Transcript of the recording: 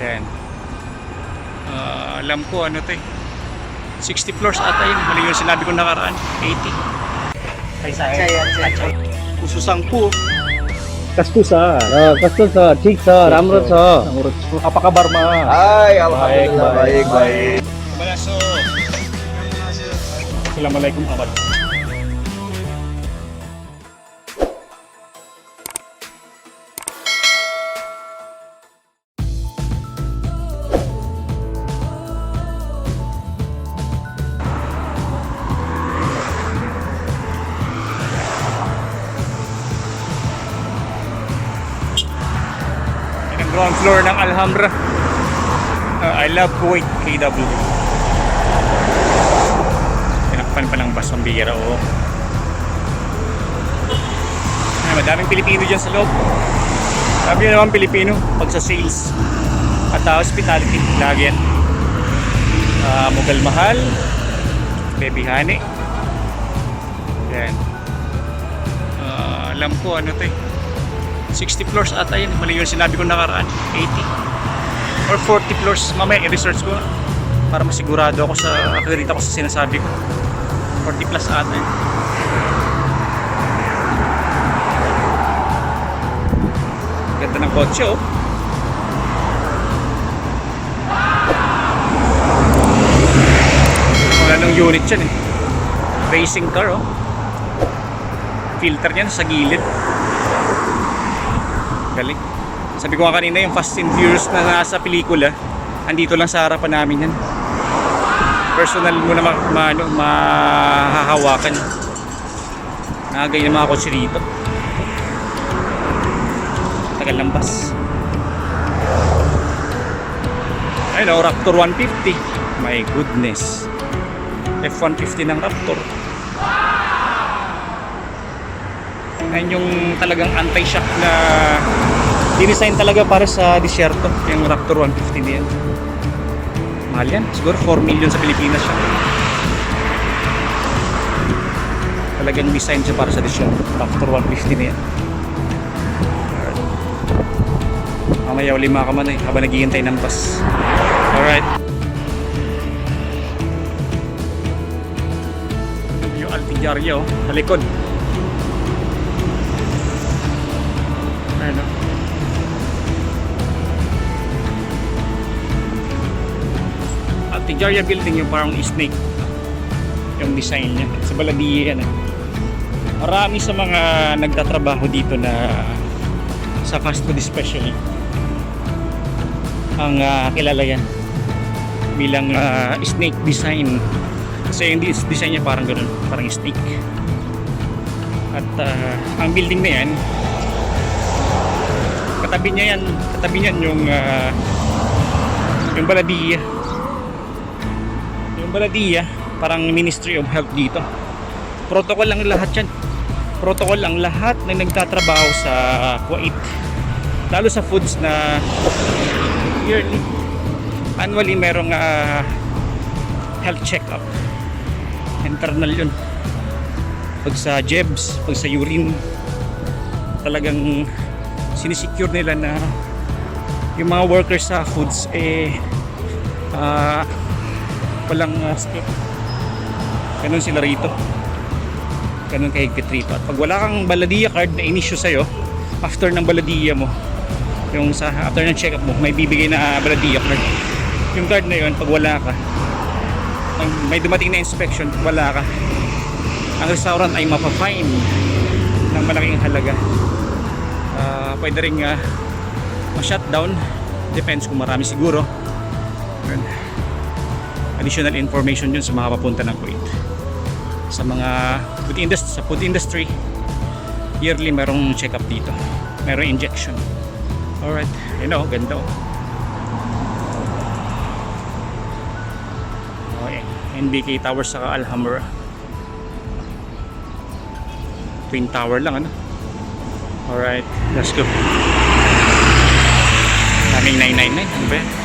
Yan. Alam ko ano to eh. 60 floors ata yun. Mali yung sinabi ko nakaraan. 80. Saya. Kususangpu. कस्तो छ ठीक छ राम्रो छ Apa kabar ma? Hai, alhamdulillah baik. Balaso. Assalamualaikum kabar. Ground floor ng Alhambra. I love Kuwait KW. Tinakpan pa ng bus ang bihira o. Madaming Pilipino dyan sa loob. Sabi nyo naman Pilipino pag sa sales at hospitality lagi yan. Mughal Mahal, Baby Honey. Yan. Alam ko ano to eh. 60 floors ata yun. Mali yung sinabi ko nakaraan. 80 or 40 floors. Mamaya i-research ko para masigurado ako sa akredita ko sa sinasabi ko. 40 plus ata yun. Ganda ng kotse oh. Wala nang unit yan eh. Racing car oh. Filter niyan sa gilid. Galing. Sabi ko nga kanina yung Fast and Furious na nasa pelikula, andito lang sa harapan namin yan. Personal mo na mahahawakan. Nagay ng mga kotse rito. Tagal ng bus. Ayun o, Raptor 150. My goodness. F-150 ng Raptor. Yan yung talagang anti-shock na dinesign talaga para sa disyerto, yung Raptor 150 niyan. Mahal yan, siguro 4 million sa Pilipinas siya. Talagang design siya para sa disyerto, Raptor 150 niyan. Mamaya lima ka man eh, habang naghihintay ng bus. Alright. Yung Altijaria oh, sa likod. Altijaria building yung parang snake yung design niya sa Baladiye yan eh. Marami sa mga nagtatrabaho dito na sa fast food especially ang kilala yan bilang snake design kasi yung design niya parang ganun, parang snake. At ang building na yan katabi niyan yung Baladiye. Yung Baladiye parang Ministry of Health dito. Protocol lang lahat yan. Protocol lang lahat na nagtatrabaho sa Kuwait, lalo sa foods na yearly, annually merong health check-up. Internal yun. Pag sa jebs, pag sa urine, talagang sinisecure nila na yung mga workers sa foods walang skip. Ganun sila rito, ganun kahigpit rito. At pag wala kang Baladiya card na in-issue sa'yo after ng Baladiya mo, yung after ng check up mo, may bibigay na Baladiya card. Yung card na yun, pag wala ka, may dumating na inspection, wala ka, ang restaurant ay mapafine ng malaking halaga. Pwede rin ma-shutdown, depends kung marami siguro. Additional information yun sa mga papunta ng Kuwait. Sa mga food industry, yearly merong check up dito, merong injection. Alright, you know, ganda okay. NBK Tower sa Alhambra, Twin Tower lang ano. Alright, let's go. Kaming 999, ano ba yan?